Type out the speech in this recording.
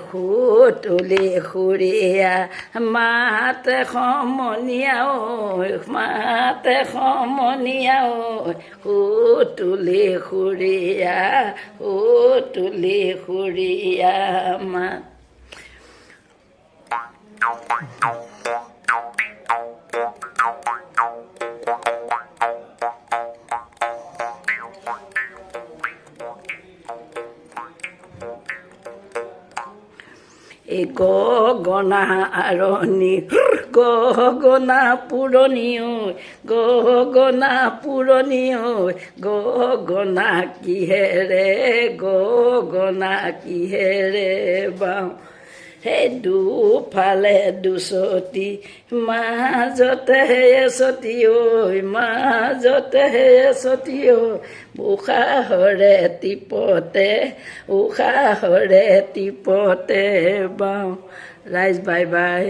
সুতুলি সুৰীয়া মাতে সমনীয়া ঐ মাতে সমনীয়া ঐ সুতুলি সুৰীয়া সুতুলি সুৰীয়া মাত এই গগনা আৰণি গগনা পুৰণি ঐ গগনা পুৰণি ঐ গগনা কিহেৰে গগনা কিহেৰে বাওঁ সেই দুফালে দুচতি মাজতে এচতি ঐ মাজতে এচতি ঐ উশাহৰে টিপতে উশাহৰে টিপতে বাওঁ ৰাইজ বাই বাই।